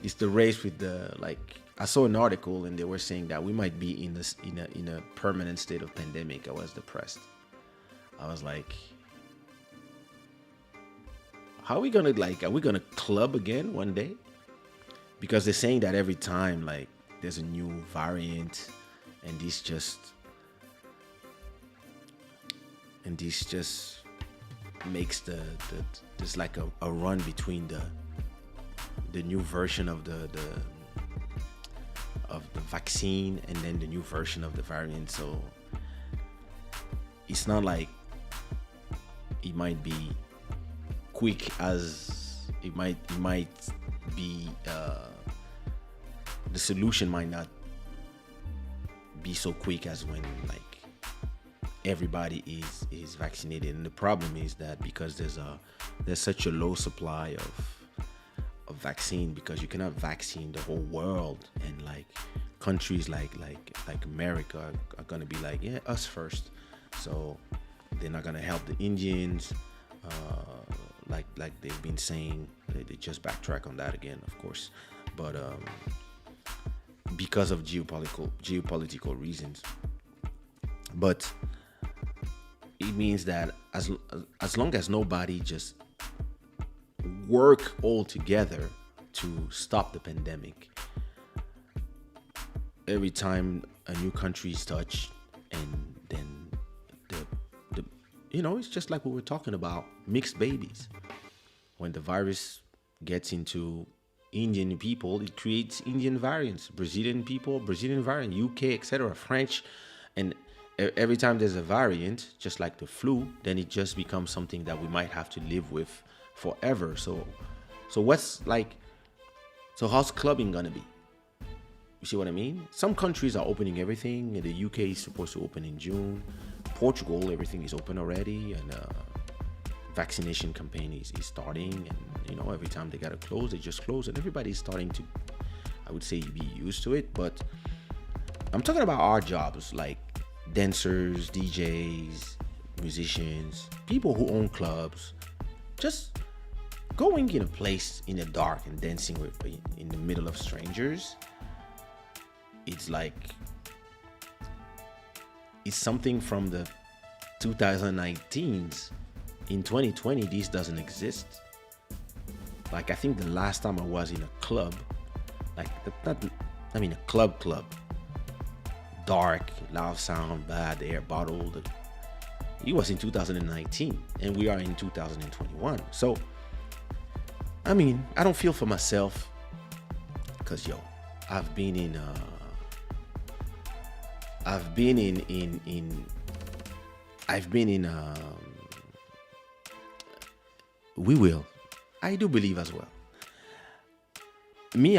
it's the race with the like. I saw an article and they were saying that we might be in this in a permanent state of pandemic. I was depressed. I was like, how are we gonna like? Are we gonna club again one day? Because they're saying that every time like there's a new variant, and this just makes the there's like a run between the new version of the vaccine and then the new version of the variant. So it's not like it might be quick as it might be the solution might not be so quick as when like everybody is vaccinated. And the problem is that because there's such a low supply of vaccine, because you cannot vaccine the whole world, and like countries like America are gonna be like, yeah, us first. So they're not gonna help the Indians, like they've been saying. They just backtrack on that again, of course, but because of geopolitical reasons. But it means that as long as nobody just work all together to stop the pandemic, every time a new country is touched, and then the it's just like we were talking about mixed babies. When the virus gets into Indian people, it creates Indian variants. Brazilian people, Brazilian variant, UK, etc., French, and every time there's a variant, just like the flu, then it just becomes something that we might have to live with forever. So how's clubbing gonna be? You see what I mean? Some countries are opening everything. The UK is supposed to open in June. Portugal, everything is open already, and vaccination campaign is starting. And every time they gotta close, they just close, and everybody's starting to, I would say, be used to it. But I'm talking about our jobs, like dancers, DJs, musicians, people who own clubs. Just going in a place in the dark and dancing in the middle of strangers, it's like it's something from the 2019s. In 2020, this doesn't exist. Like, I think the last time I was in a club, like a club, dark, loud sound, bad air, bottled, it was in 2019, and we are in 2021. So I don't feel for myself, because I've been in we will. I do believe as well. Me,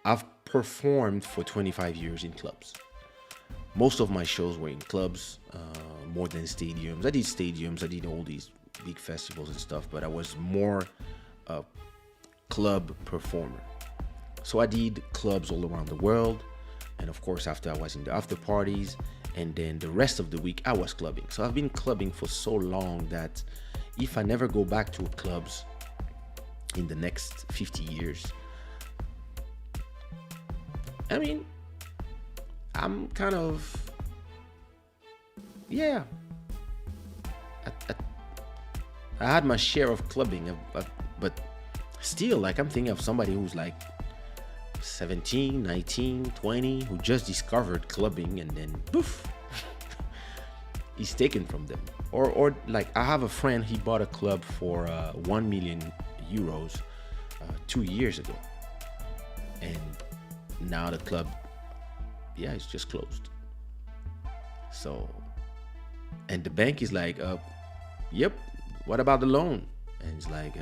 I've performed for 25 years in clubs. Most of my shows were in clubs, more than stadiums. I did stadiums, I did all these big festivals and stuff, but I was more a club performer. So I did clubs all around the world, and of course after I was in the after parties, and then the rest of the week I was clubbing. So I've been clubbing for so long that if I never go back to clubs in the next 50 years, I'm kind of, yeah, I had my share of clubbing, but still, like, I'm thinking of somebody who's like 17, 19, 20, who just discovered clubbing, and then poof, is taken from them. Or like, I have a friend, he bought a club for 1 million euros 2 years ago, and now the club, it's just closed. So, and the bank is like, yep, what about the loan? And he's like,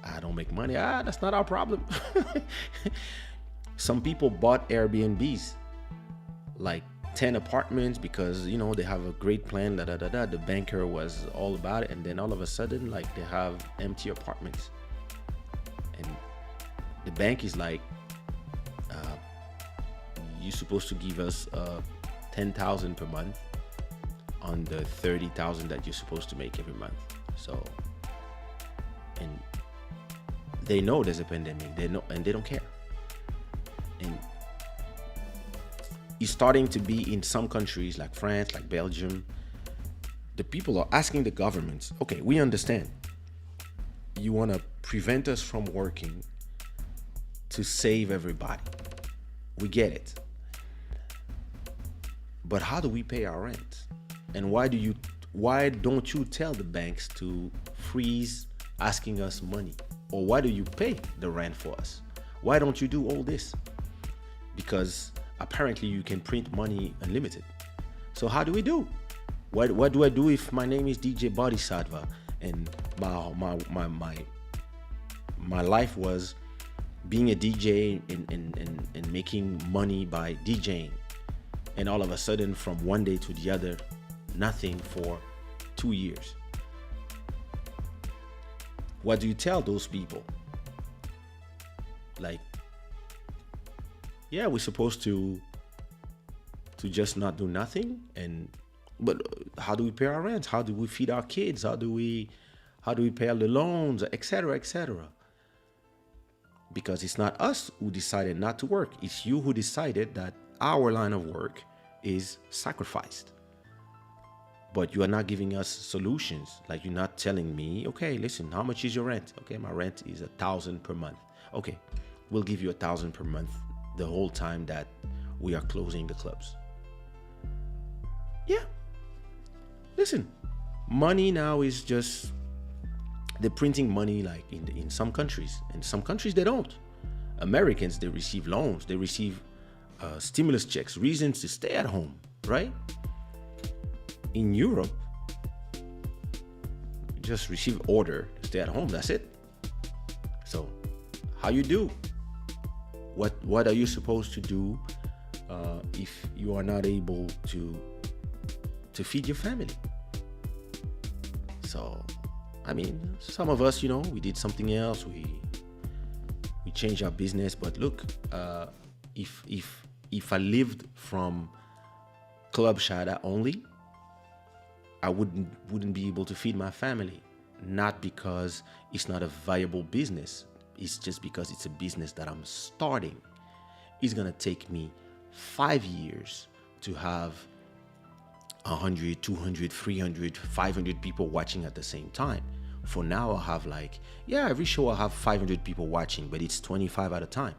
I don't make money. That's not our problem. Some people bought Airbnbs, like 10 apartments, because they have a great plan. The banker was all about it, and then all of a sudden, like, they have empty apartments, and the bank is like, you're supposed to give us 10,000 per month on the 30,000 that you're supposed to make every month. So, and They know there's a pandemic. They know, and they don't care. And it's starting to be in some countries like France, like Belgium. The people are asking the governments, okay, we understand. You want to prevent us from working to save everybody. We get it. But how do we pay our rent? And why don't you tell the banks to freeze asking us money? Or why do you pay the rent for us? Why don't you do all this? Because apparently you can print money unlimited. So how do we do? What do I do if my name is DJ Bodhisattva and my life was being a DJ and making money by DJing, and all of a sudden from one day to the other, nothing for 2 years? What do you tell those people? Like, yeah, we're supposed to just not do nothing, but how do we pay our rent? How do we feed our kids? How do we pay all the loans, etc., etc.? Because it's not us who decided not to work. It's you who decided that our line of work is sacrificed. But you are not giving us solutions. Like, you're not telling me, okay, listen, how much is your rent? Okay, my rent is $1,000 per month. Okay, we'll give you $1,000 per month the whole time that we are closing the clubs. Yeah. Listen, money now is just, they're printing money like in some countries. In some countries, they don't. Americans, they receive loans. They receive stimulus checks, reasons to stay at home, right? In Europe, you just receive order to stay at home. That's it. So how you do? What are you supposed to do if you are not able to feed your family? So, I mean, some of us, we did something else. We changed our business. But look, if I lived from Club Shada only, I wouldn't be able to feed my family. Not because it's not a viable business. It's just because it's a business that I'm starting. It's gonna take me 5 years to have 100, 200, 300, 500 people watching at the same time. For now, I'll have every show I'll have 500 people watching, but it's 25 at a time.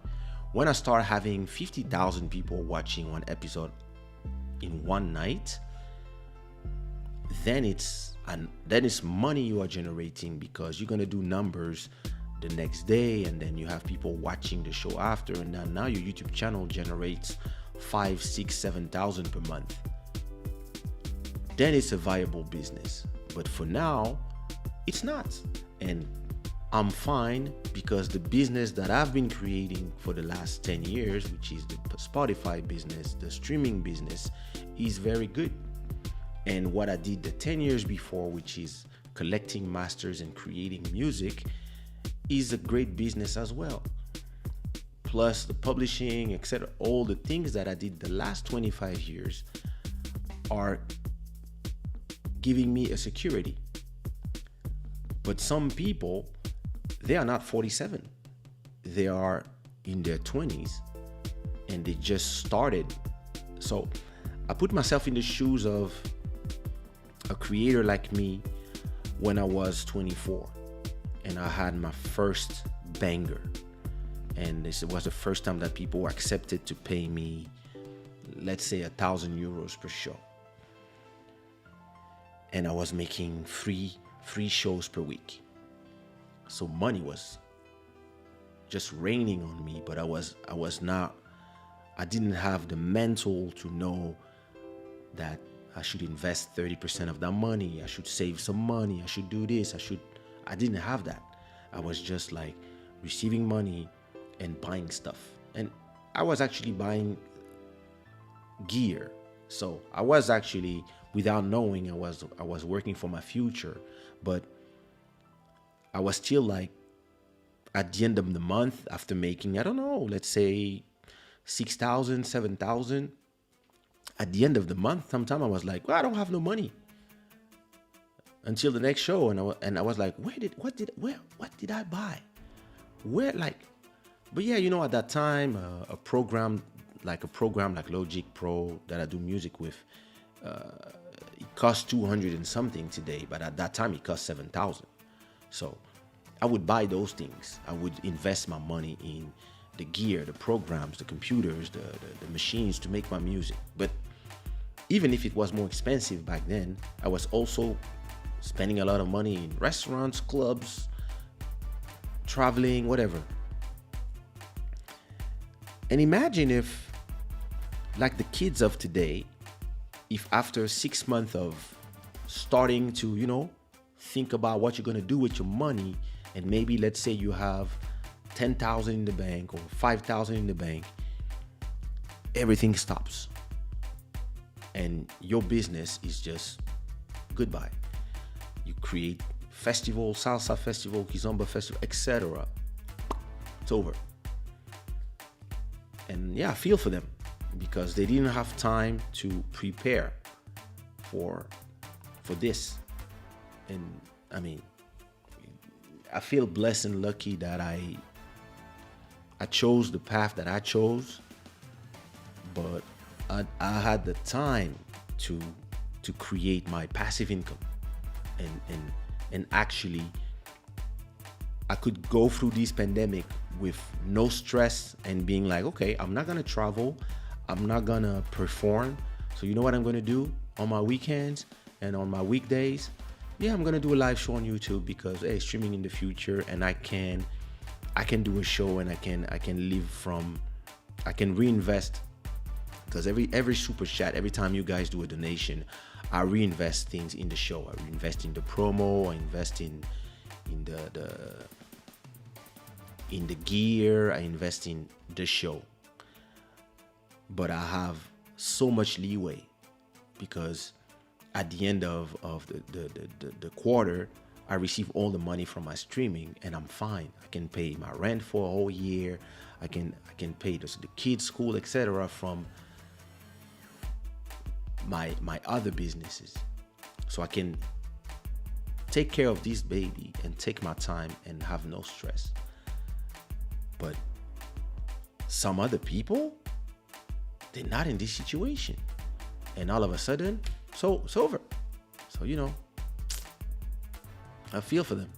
When I start having 50,000 people watching one episode in one night, then it's money you are generating, because you're gonna do numbers the next day, and then you have people watching the show after, and now your YouTube channel generates 5, 6, 7,000 per month. Then it's a viable business. But for now, it's not. And I'm fine, because the business that I've been creating for the last 10 years, which is the Spotify business, the streaming business, is very good. And what I did the 10 years before, which is collecting masters and creating music, is a great business as well. Plus the publishing, etc. All the things that I did the last 25 years are giving me a security. But some people, they are not 47. They are in their 20s and they just started. So I put myself in the shoes of a creator like me when I was 24 and I had my first banger. And this was the first time that people accepted to pay me, let's say, 1,000 euros per show. And I was making three shows per week. So money was just raining on me, but I didn't have the mental to know that I should invest 30% of that money. I should save some money. I should do this. I didn't have that. I was just like receiving money and buying stuff. And I was actually buying gear. So I was actually, without knowing, I was working for my future. But I was still like, at the end of the month, after making, I don't know, let's say 6,000, 7,000, at the end of the month, sometime I was like, well, I don't have no money. Until the next show, and I was like, what did I buy? Where like, but yeah, you know, at that time, a program like Logic Pro that I do music with, it cost 200 and something today, but at that time it cost 7,000. So I would buy those things. I would invest my money in the gear, the programs, the computers, the machines to make my music. But even if it was more expensive back then, I was also spending a lot of money in restaurants, clubs, traveling, whatever. And imagine if, like the kids of today, if after 6 months of starting to, think about what you're going to do with your money, and maybe let's say you have 10,000 in the bank or 5,000 in the bank, everything stops. And your business is just goodbye. You create festival, salsa festival, kizomba festival, etc. It's over. And yeah, I feel for them because they didn't have time to prepare for this. And I mean, I feel blessed and lucky that I chose the path that I chose, but I had the time to create my passive income, and actually I could go through this pandemic with no stress and being like, okay, I'm not gonna travel, I'm not gonna perform. So you know what I'm gonna do on my weekends and on my weekdays? Yeah, I'm gonna do a live show on YouTube because hey, streaming in the future, and I can do a show, and I can live from, I can reinvest, because every super chat, every time you guys do a donation, I reinvest things in the show. I reinvest in the promo, I invest in the gear, I invest in the show. But I have so much leeway because at the end of the quarter, I receive all the money from my streaming, and I'm fine. I can pay my rent for a whole year. I can pay the kids' school, etc. from my other businesses. So I can take care of this baby and take my time and have no stress. But some other people, they're not in this situation. And all of a sudden, so it's over. So, I feel for them.